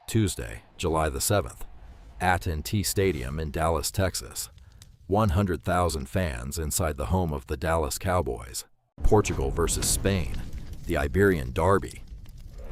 Tuesday, July the 7th, AT&T Stadium in Dallas, Texas. 100,000 fans inside the home of the Dallas Cowboys. Portugal versus Spain, the Iberian derby.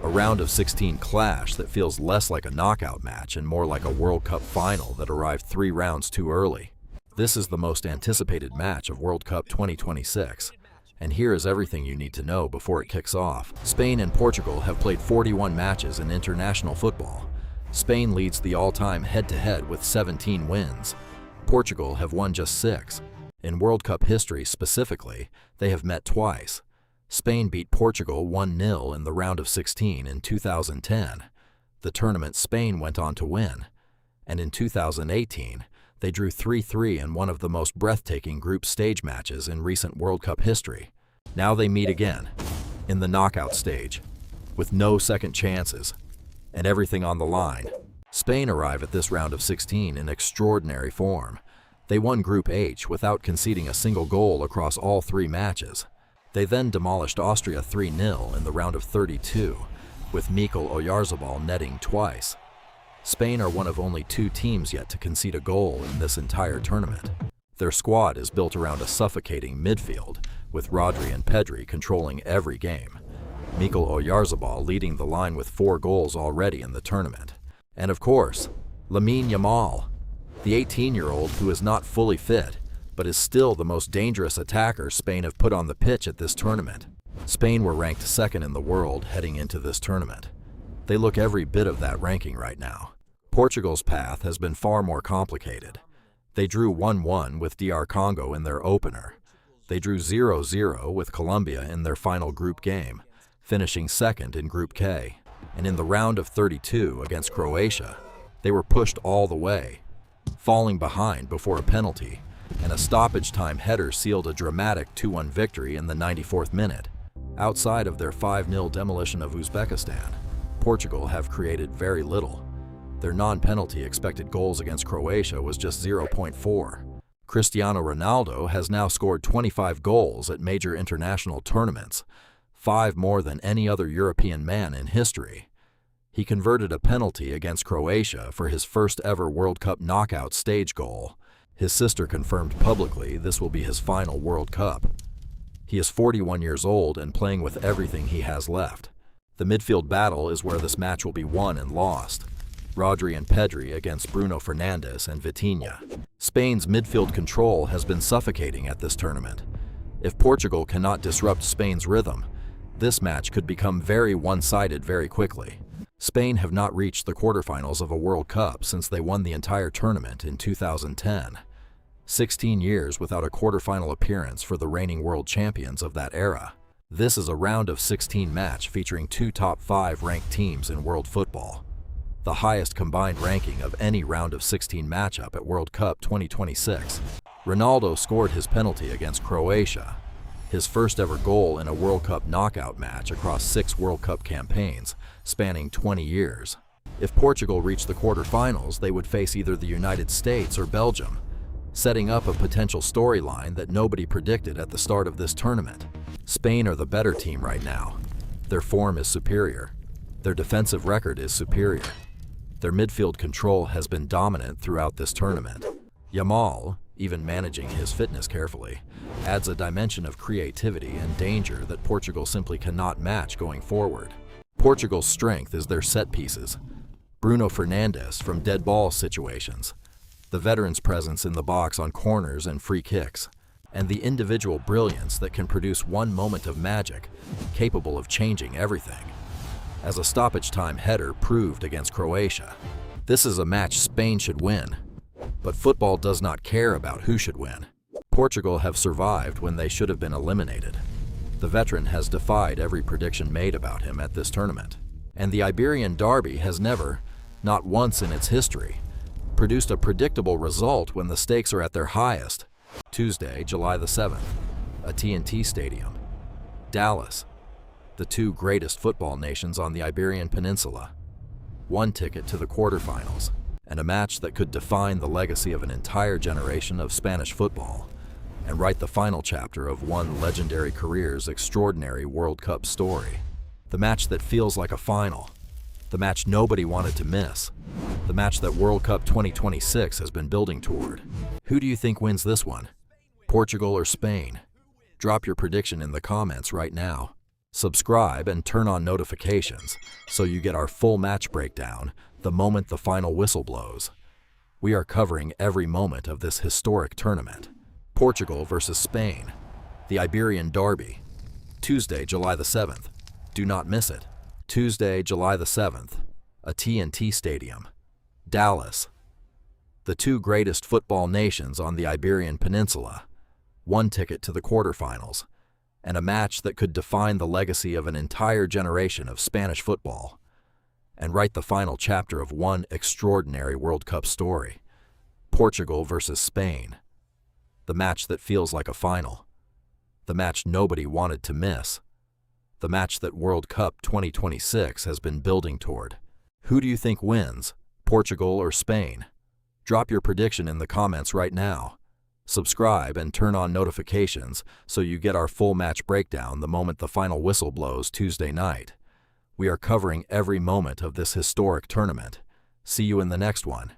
A round of 16 clash that feels less like a knockout match and more like a World Cup final that arrived 3 rounds too early. This is the most anticipated match of World Cup 2026. And here is everything you need to know before it kicks off. Spain and Portugal have played 41 matches in international football. Spain leads the all-time head-to-head with 17 wins. Portugal have won just 6. In World Cup history specifically, they have met twice. Spain beat Portugal 1-0 in the round of 16 in 2010. The tournament Spain went on to win. And in 2018, they drew 3-3 in one of the most breathtaking group stage matches in recent World Cup history. Now they meet again, in the knockout stage, with no second chances, and everything on the line. Spain arrive at this round of 16 in extraordinary form. They won Group H without conceding a single goal across all 3 matches. They then demolished Austria 3-0 in the round of 32, with Mikel Oyarzabal netting twice. Spain are one of only 2 teams yet to concede a goal in this entire tournament. Their squad is built around a suffocating midfield, with Rodri and Pedri controlling every game. Mikel Oyarzabal leading the line with 4 goals already in the tournament. And of course, Lamine Yamal, the 18-year-old who is not fully fit, but is still the most dangerous attacker Spain have put on the pitch at this tournament. Spain were ranked 2nd in the world heading into this tournament. They look every bit of that ranking right now. Portugal's path has been far more complicated. They drew 1-1 with DR Congo in their opener. They drew 0-0 with Colombia in their final group game, finishing 2nd in Group K. And in the round of 32 against Croatia, they were pushed all the way, falling behind before a penalty, and a stoppage-time header sealed a dramatic 2-1 victory in the 94th minute. Outside of their 5-0 demolition of Uzbekistan, Portugal have created very little. Their non-penalty expected goals against Croatia was just 0.4. Cristiano Ronaldo has now scored 25 goals at major international tournaments, 5 more than any other European man in history. He converted a penalty against Croatia for his first ever World Cup knockout stage goal. His sister confirmed publicly this will be his final World Cup. He is 41 years old and playing with everything he has left. The midfield battle is where this match will be won and lost. Rodri and Pedri against Bruno Fernandes and Vitinha. Spain's midfield control has been suffocating at this tournament. If Portugal cannot disrupt Spain's rhythm, this match could become very one-sided very quickly. Spain have not reached the quarterfinals of a World Cup since they won the entire tournament in 2010. 16 years without a quarterfinal appearance for the reigning world champions of that era. This is a round of 16 match featuring 2 top 5 ranked teams in world football. The highest combined ranking of any round of 16 matchup at World Cup 2026. Ronaldo scored his penalty against Croatia, his first ever goal in a World Cup knockout match across 6 World Cup campaigns, spanning 20 years. If Portugal reached the quarterfinals, they would face either the United States or Belgium, setting up a potential storyline that nobody predicted at the start of this tournament. Spain are the better team right now. Their form is superior. Their defensive record is superior. Their midfield control has been dominant throughout this tournament. Yamal, even managing his fitness carefully, adds a dimension of creativity and danger that Portugal simply cannot match going forward. Portugal's strength is their set pieces. Bruno Fernandes from dead ball situations, the veteran's presence in the box on corners and free kicks, and the individual brilliance that can produce one moment of magic, capable of changing everything. As a stoppage-time header proved against Croatia. This is a match Spain should win. But football does not care about who should win. Portugal have survived when they should have been eliminated. The veteran has defied every prediction made about him at this tournament. And the Iberian derby has never, not once in its history, produced a predictable result when the stakes are at their highest. Tuesday, July the 7th, AT&T Stadium, Dallas. The 2 greatest football nations on the Iberian Peninsula. 1 ticket to the quarterfinals, and a match that could define the legacy of an entire generation of Spanish football, and write the final chapter of one legendary career's extraordinary World Cup story. The match that feels like a final, The match nobody wanted to miss. The match that World Cup 2026 has been building toward. Who do you think wins this one? Portugal or Spain? Drop your prediction in the comments right now. Subscribe and turn on notifications so you get our full match breakdown the moment the final whistle blows. We are covering every moment of this historic tournament. Portugal versus Spain, the Iberian Derby. Tuesday, July the 7th. Do not miss it. Tuesday, July the 7th, AT&T Stadium, Dallas. The two greatest football nations on the Iberian Peninsula. One ticket to the quarterfinals, and a match that could define the legacy of an entire generation of Spanish football and write the final chapter of one extraordinary World Cup story. Portugal versus Spain. The match that feels like a final. The match nobody wanted to miss. The match that World Cup 2026 has been building toward. Who do you think wins, Portugal or Spain? Drop your prediction in the comments right now. Subscribe and turn on notifications so you get our full match breakdown the moment the final whistle blows Tuesday night. We are covering every moment of this historic tournament. See you in the next one.